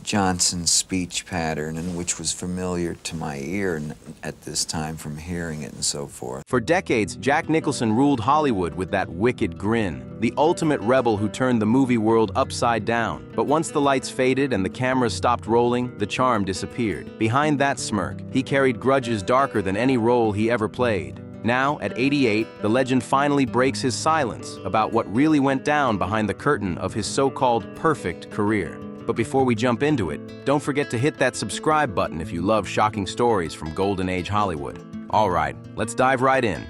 Johnson's speech pattern, and which was familiar to my ear at this time from hearing it and so forth. For decades, Jack Nicholson ruled Hollywood with that wicked grin, the ultimate rebel who turned the movie world upside down. But once the lights faded and the cameras stopped rolling, the charm disappeared. Behind that smirk, he carried grudges darker than any role he ever played. Now, at 88, the legend finally breaks his silence about what really went down behind the curtain of his so-called perfect career. But before we jump into it, don't forget to hit that subscribe button if you love shocking stories from Golden Age Hollywood. All right, let's dive right in.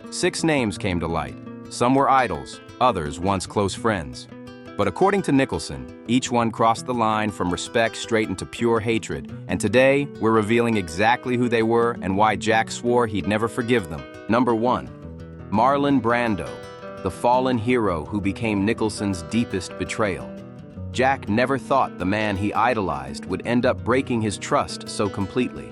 6 names came to light. Some were idols, others once close friends. But according to Nicholson, each one crossed the line from respect straight into pure hatred. And today, we're revealing exactly who they were and why Jack swore he'd never forgive them. Number 1. Marlon Brando, the fallen hero who became Nicholson's deepest betrayal. Jack never thought the man he idolized would end up breaking his trust so completely.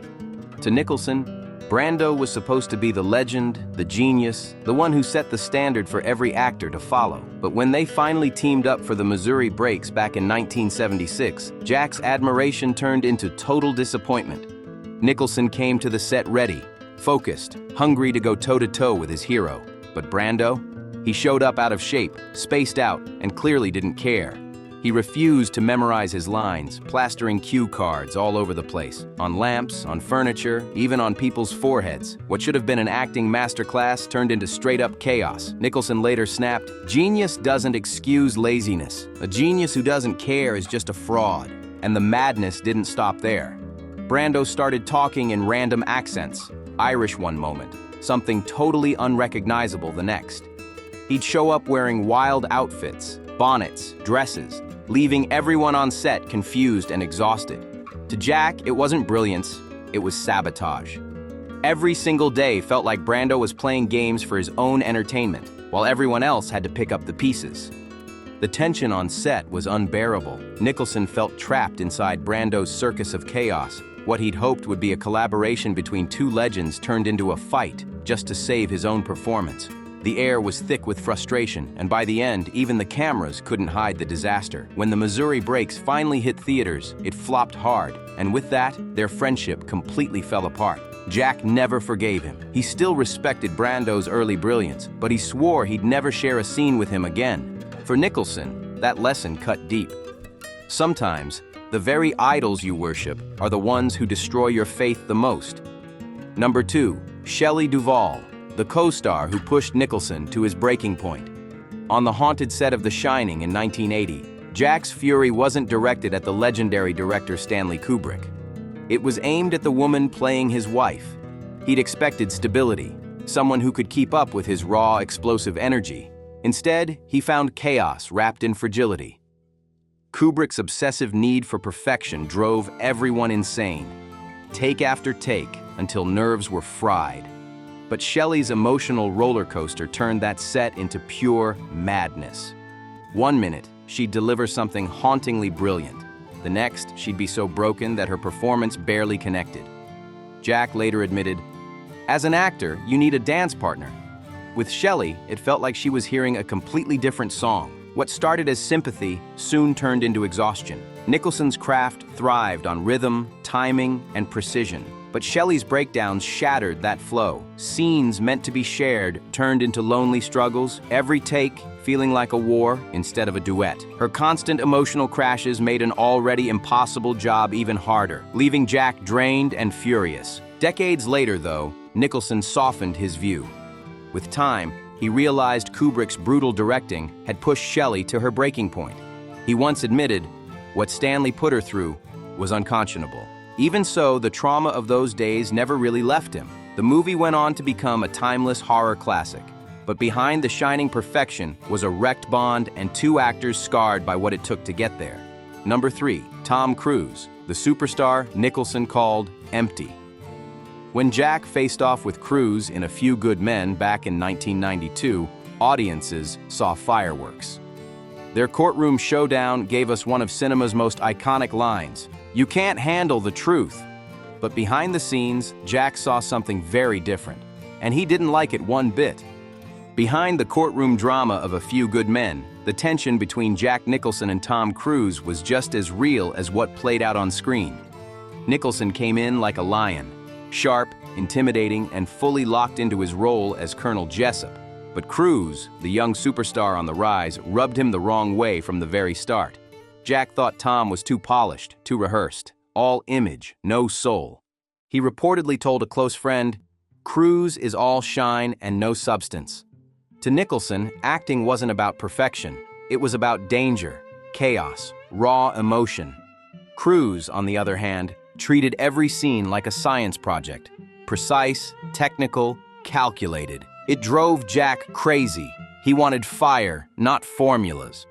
To Nicholson, Brando was supposed to be the legend, the genius, the one who set the standard for every actor to follow. But when they finally teamed up for the Missouri Breaks back in 1976, Jack's admiration turned into total disappointment. Nicholson came to the set ready, focused, hungry to go toe-to-toe with his hero. But Brando? He showed up out of shape, spaced out, and clearly didn't care. He refused to memorize his lines, plastering cue cards all over the place, on lamps, on furniture, even on people's foreheads. What should have been an acting masterclass turned into straight-up chaos. Nicholson later snapped, "Genius doesn't excuse laziness. A genius who doesn't care is just a fraud." And the madness didn't stop there. Brando started talking in random accents, Irish one moment, something totally unrecognizable the next. He'd show up wearing wild outfits, bonnets, dresses, leaving everyone on set confused and exhausted. To Jack, it wasn't brilliance, it was sabotage. Every single day felt like Brando was playing games for his own entertainment, while everyone else had to pick up the pieces. The tension on set was unbearable. Nicholson felt trapped inside Brando's circus of chaos. What he'd hoped would be a collaboration between 2 legends turned into a fight just to save his own performance. The air was thick with frustration, and by the end, even the cameras couldn't hide the disaster. When the Missouri Breaks finally hit theaters, it flopped hard, and with that, their friendship completely fell apart. Jack never forgave him. He still respected Brando's early brilliance, but he swore he'd never share a scene with him again. For Nicholson, that lesson cut deep. Sometimes, the very idols you worship are the ones who destroy your faith the most. Number 2. Shelley Duvall, the co-star who pushed Nicholson to his breaking point. On the haunted set of The Shining in 1980, Jack's fury wasn't directed at the legendary director Stanley Kubrick. It was aimed at the woman playing his wife. He'd expected stability, someone who could keep up with his raw, explosive energy. Instead, he found chaos wrapped in fragility. Kubrick's obsessive need for perfection drove everyone insane, take after take, until nerves were fried. But Shelley's emotional roller coaster turned that set into pure madness. One minute, she'd deliver something hauntingly brilliant. The next, she'd be so broken that her performance barely connected. Jack later admitted, "As an actor, you need a dance partner." With Shelley, it felt like she was hearing a completely different song. What started as sympathy soon turned into exhaustion. Nicholson's craft thrived on rhythm, timing, and precision. But Shelley's breakdowns shattered that flow. Scenes meant to be shared turned into lonely struggles, every take feeling like a war instead of a duet. Her constant emotional crashes made an already impossible job even harder, leaving Jack drained and furious. Decades later, though, Nicholson softened his view. With time, he realized Kubrick's brutal directing had pushed Shelley to her breaking point. He once admitted, what Stanley put her through was unconscionable. Even so, the trauma of those days never really left him. The movie went on to become a timeless horror classic. But behind the shining perfection was a wrecked bond and 2 actors scarred by what it took to get there. Number 3, Tom Cruise, the superstar Nicholson called empty. When Jack faced off with Cruise in A Few Good Men back in 1992, audiences saw fireworks. Their courtroom showdown gave us one of cinema's most iconic lines, "You can't handle the truth." But behind the scenes, Jack saw something very different, and he didn't like it one bit. Behind the courtroom drama of A Few Good Men, The tension between Jack Nicholson and Tom Cruise was just as real as what played out on screen. Nicholson came in like a lion, sharp, intimidating, and fully locked into his role as Colonel Jessup. But Cruise, the young superstar on the rise, rubbed him the wrong way from the very start. Jack thought Tom was too polished, too rehearsed, all image, no soul. He reportedly told a close friend, "Cruise is all shine and no substance." To Nicholson, acting wasn't about perfection. It was about danger, chaos, raw emotion. Cruise, on the other hand, treated every scene like a science project. Precise, technical, calculated. It drove Jack crazy. He wanted fire, not formulas.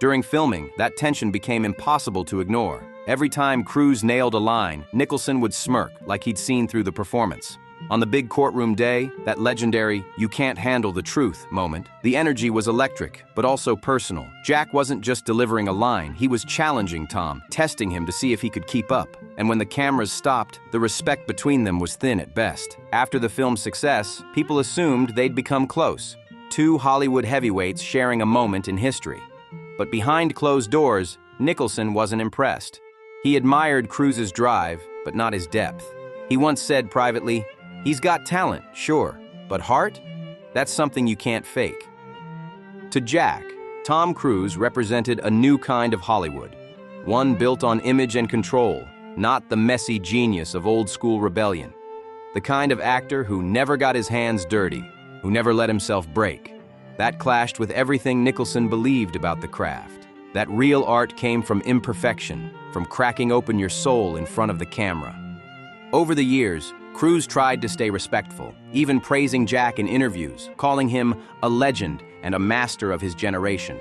During filming, that tension became impossible to ignore. Every time Cruise nailed a line, Nicholson would smirk like he'd seen through the performance. On the big courtroom day, that legendary "you can't handle the truth" moment, the energy was electric, but also personal. Jack wasn't just delivering a line, he was challenging Tom, testing him to see if he could keep up. And when the cameras stopped, the respect between them was thin at best. After the film's success, people assumed they'd become close. Two Hollywood heavyweights sharing a moment in history. But behind closed doors, Nicholson wasn't impressed. He admired Cruise's drive, but not his depth. He once said privately, "He's got talent, sure, but heart? That's something you can't fake." To Jack, Tom Cruise represented a new kind of Hollywood, one built on image and control, not the messy genius of old-school rebellion. The kind of actor who never got his hands dirty, who never let himself break. That clashed with everything Nicholson believed about the craft. That real art came from imperfection, from cracking open your soul in front of the camera. Over the years, Cruise tried to stay respectful, even praising Jack in interviews, calling him a legend and a master of his generation.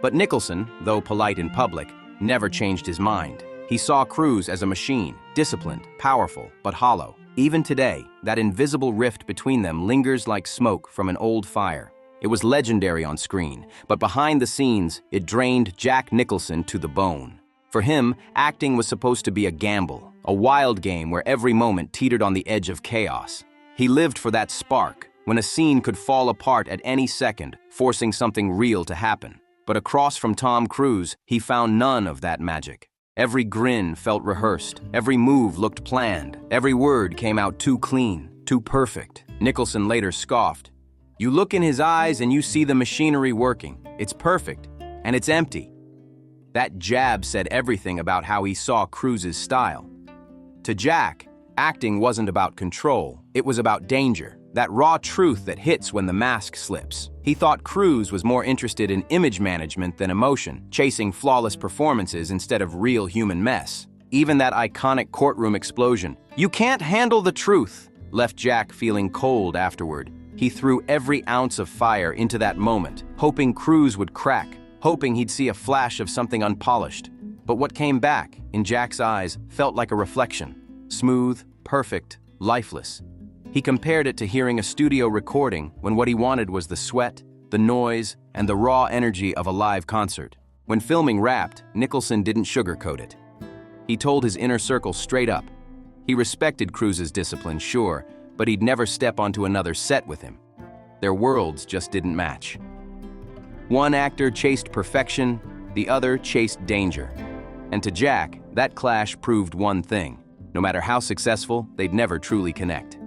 But Nicholson, though polite in public, never changed his mind. He saw Cruise as a machine, disciplined, powerful, but hollow. Even today, that invisible rift between them lingers like smoke from an old fire. It was legendary on screen, but behind the scenes, it drained Jack Nicholson to the bone. For him, acting was supposed to be a gamble, a wild game where every moment teetered on the edge of chaos. He lived for that spark, when a scene could fall apart at any second, forcing something real to happen. But across from Tom Cruise, he found none of that magic. Every grin felt rehearsed, every move looked planned, every word came out too clean, too perfect. Nicholson later scoffed, "You look in his eyes and you see the machinery working. It's perfect, and it's empty." That jab said everything about how he saw Cruise's style. To Jack, acting wasn't about control, it was about danger, that raw truth that hits when the mask slips. He thought Cruise was more interested in image management than emotion, chasing flawless performances instead of real human mess. Even that iconic courtroom explosion, "You can't handle the truth," left Jack feeling cold afterward. He threw every ounce of fire into that moment, hoping Cruise would crack, hoping he'd see a flash of something unpolished. But what came back, in Jack's eyes, felt like a reflection. Smooth, perfect, lifeless. He compared it to hearing a studio recording when what he wanted was the sweat, the noise, and the raw energy of a live concert. When filming wrapped, Nicholson didn't sugarcoat it. He told his inner circle straight up. He respected Cruise's discipline, sure, but he'd never step onto another set with him. Their worlds just didn't match. One actor chased perfection, the other chased danger. And to Jack, that clash proved one thing. No matter how successful, they'd never truly connect.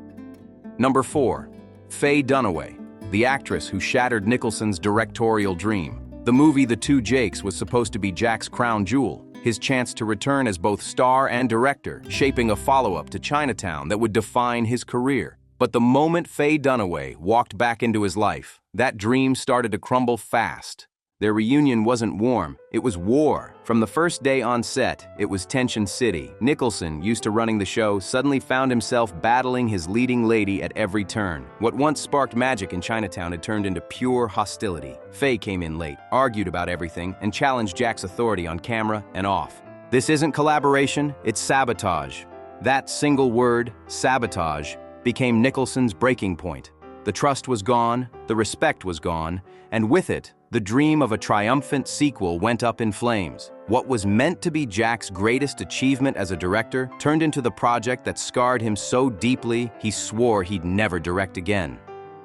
Number 4. Faye Dunaway, the actress who shattered Nicholson's directorial dream. The movie The Two Jakes was supposed to be Jack's crown jewel, his chance to return as both star and director, shaping a follow-up to Chinatown that would define his career. But the moment Faye Dunaway walked back into his life, that dream started to crumble fast. Their reunion wasn't warm, it was war. From the first day on set, it was Tension City. Nicholson, used to running the show, suddenly found himself battling his leading lady at every turn. What once sparked magic in Chinatown had turned into pure hostility. Faye came in late, argued about everything, and challenged Jack's authority on camera and off. This isn't collaboration, it's sabotage. That single word, sabotage, became Nicholson's breaking point. The trust was gone, the respect was gone, and with it, the dream of a triumphant sequel went up in flames. What was meant to be Jack's greatest achievement as a director turned into the project that scarred him so deeply he swore he'd never direct again.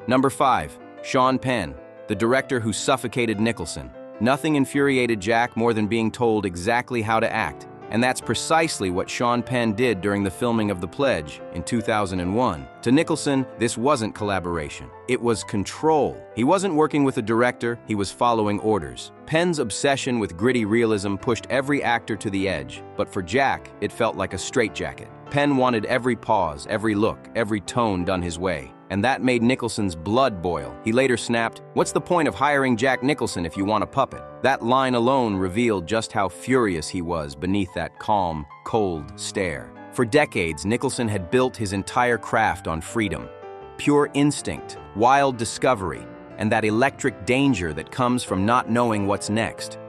Number 5. Sean Penn, the director who suffocated Nicholson. Nothing infuriated Jack more than being told exactly how to act, and that's precisely what Sean Penn did during the filming of The Pledge in 2001. To Nicholson, this wasn't collaboration. It was control. He wasn't working with a director, he was following orders. Penn's obsession with gritty realism pushed every actor to the edge, but for Jack, it felt like a straitjacket. Penn wanted every pause, every look, every tone done his way. And that made Nicholson's blood boil. He later snapped, "What's the point of hiring Jack Nicholson if you want a puppet?" That line alone revealed just how furious he was beneath that calm, cold stare. For decades, Nicholson had built his entire craft on freedom. Pure instinct, wild discovery, and that electric danger that comes from not knowing what's next.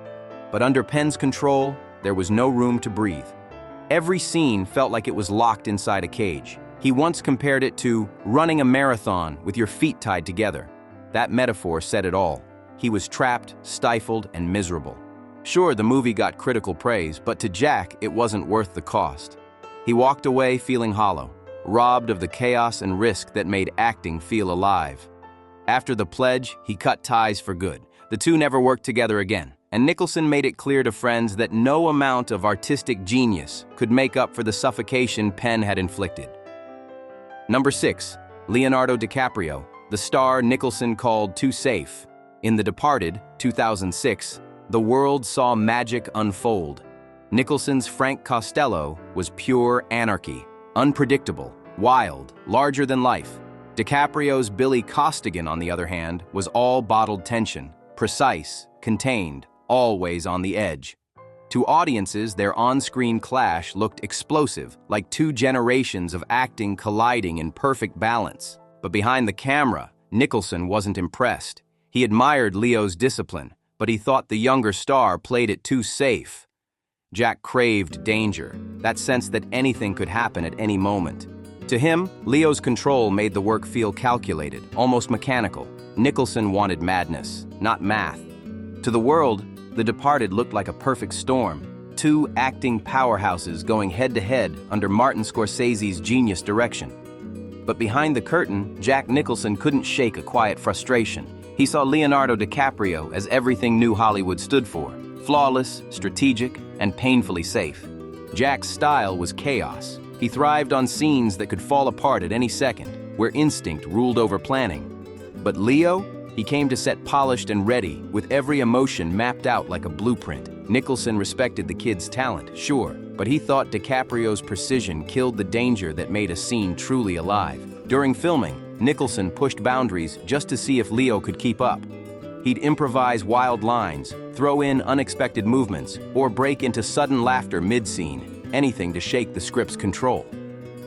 But under Penn's control, there was no room to breathe. Every scene felt like it was locked inside a cage. He once compared it to running a marathon with your feet tied together. That metaphor said it all. He was trapped, stifled, and miserable. Sure, the movie got critical praise, but to Jack, it wasn't worth the cost. He walked away feeling hollow, robbed of the chaos and risk that made acting feel alive. After The Pledge, he cut ties for good. The two never worked together again, and Nicholson made it clear to friends that no amount of artistic genius could make up for the suffocation Penn had inflicted. Number 6. Leonardo DiCaprio, the star Nicholson called too safe. In The Departed, 2006, the world saw magic unfold. Nicholson's Frank Costello was pure anarchy, unpredictable, wild, larger than life. DiCaprio's Billy Costigan, on the other hand, was all bottled tension, precise, contained, always on the edge. To audiences, their on-screen clash looked explosive, like two generations of acting colliding in perfect balance. But behind the camera, Nicholson wasn't impressed. He admired Leo's discipline, but he thought the younger star played it too safe. Jack craved danger, that sense that anything could happen at any moment. To him, Leo's control made the work feel calculated, almost mechanical. Nicholson wanted madness, not math. To the world, The Departed looked like a perfect storm. Two acting powerhouses going head-to-head under Martin Scorsese's genius direction. But behind the curtain, Jack Nicholson couldn't shake a quiet frustration. He saw Leonardo DiCaprio as everything new Hollywood stood for: flawless, strategic, and painfully safe. Jack's style was chaos. He thrived on scenes that could fall apart at any second, where instinct ruled over planning. But Leo? He came to set polished and ready, with every emotion mapped out like a blueprint. Nicholson respected the kid's talent, sure, but he thought DiCaprio's precision killed the danger that made a scene truly alive. During filming, Nicholson pushed boundaries just to see if Leo could keep up. He'd improvise wild lines, throw in unexpected movements, or break into sudden laughter mid-scene, anything to shake the script's control.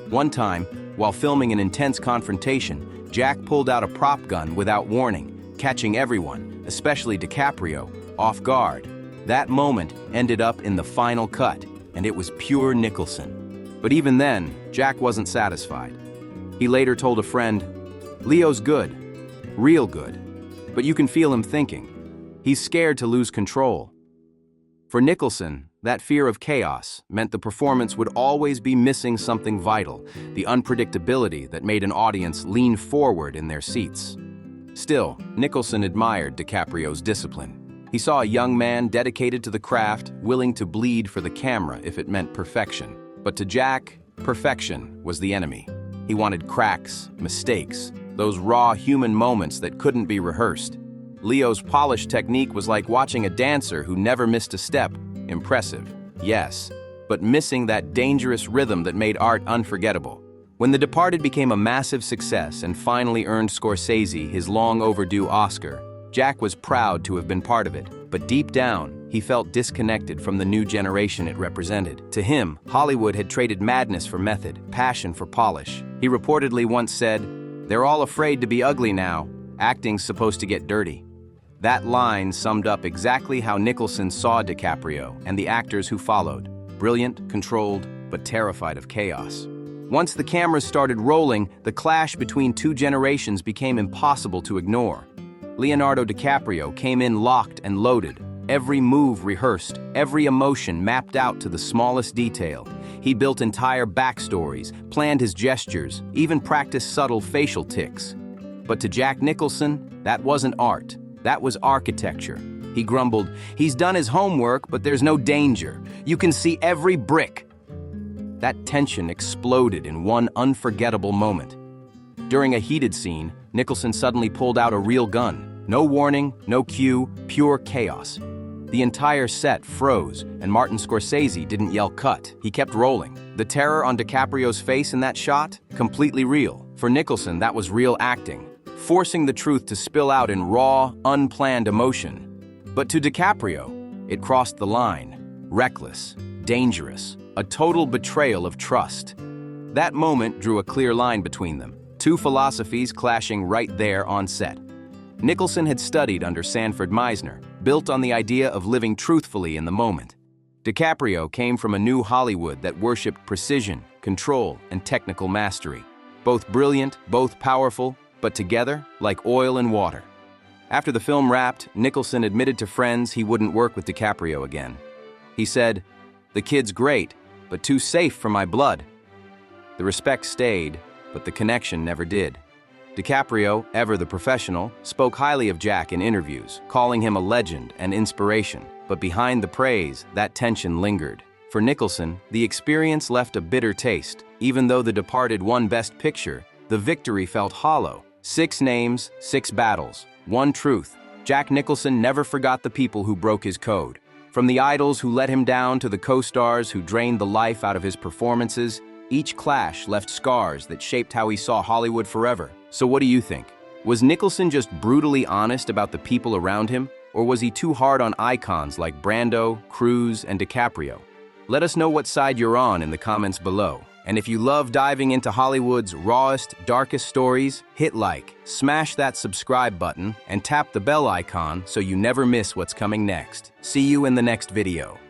One time, while filming an intense confrontation, Jack pulled out a prop gun without warning, catching everyone, especially DiCaprio, off guard. That moment ended up in the final cut, and it was pure Nicholson. But even then, Jack wasn't satisfied. He later told a friend, "Leo's good, real good, but you can feel him thinking. He's scared to lose control." For Nicholson, that fear of chaos meant the performance would always be missing something vital, the unpredictability that made an audience lean forward in their seats. Still, Nicholson admired DiCaprio's discipline. He saw a young man dedicated to the craft, willing to bleed for the camera if it meant perfection. But to Jack, perfection was the enemy. He wanted cracks, mistakes, those raw human moments that couldn't be rehearsed. Leo's polished technique was like watching a dancer who never missed a step. Impressive, yes, but missing that dangerous rhythm that made art unforgettable. When The Departed became a massive success and finally earned Scorsese his long-overdue Oscar, Jack was proud to have been part of it, but deep down, he felt disconnected from the new generation it represented. To him, Hollywood had traded madness for method, passion for polish. He reportedly once said, "They're all afraid to be ugly now. Acting's supposed to get dirty." That line summed up exactly how Nicholson saw DiCaprio and the actors who followed: brilliant, controlled, but terrified of chaos. Once the cameras started rolling, the clash between two generations became impossible to ignore. Leonardo DiCaprio came in locked and loaded, every move rehearsed, every emotion mapped out to the smallest detail. He built entire backstories, planned his gestures, even practiced subtle facial tics. But to Jack Nicholson, that wasn't art. That was architecture. He grumbled, "He's done his homework, but there's no danger. You can see every brick." That tension exploded in one unforgettable moment. During a heated scene, Nicholson suddenly pulled out a real gun. No warning, no cue, pure chaos. The entire set froze, and Martin Scorsese didn't yell cut. He kept rolling. The terror on DiCaprio's face in that shot? Completely real. For Nicholson, that was real acting, forcing the truth to spill out in raw, unplanned emotion. But to DiCaprio, it crossed the line. Reckless, dangerous, a total betrayal of trust. That moment drew a clear line between them, two philosophies clashing right there on set. Nicholson had studied under Sanford Meisner, built on the idea of living truthfully in the moment. DiCaprio came from a new Hollywood that worshipped precision, control, and technical mastery. Both brilliant, both powerful, but together like oil and water. After the film wrapped, Nicholson admitted to friends he wouldn't work with DiCaprio again. He said, "The kid's great, but too safe for my blood." The respect stayed, but the connection never did. DiCaprio, ever the professional, spoke highly of Jack in interviews, calling him a legend and inspiration. But behind the praise, that tension lingered. For Nicholson, the experience left a bitter taste. Even though The Departed won Best Picture, the victory felt hollow. 6 names, 6 battles, one truth. Jack Nicholson never forgot the people who broke his code. From the idols who let him down to the co-stars who drained the life out of his performances, each clash left scars that shaped how he saw Hollywood forever. So what do you think? Was Nicholson just brutally honest about the people around him, or was he too hard on icons like Brando, Cruise, and DiCaprio? Let us know what side you're on in the comments below. And if you love diving into Hollywood's rawest, darkest stories, hit like, smash that subscribe button, and tap the bell icon so you never miss what's coming next. See you in the next video.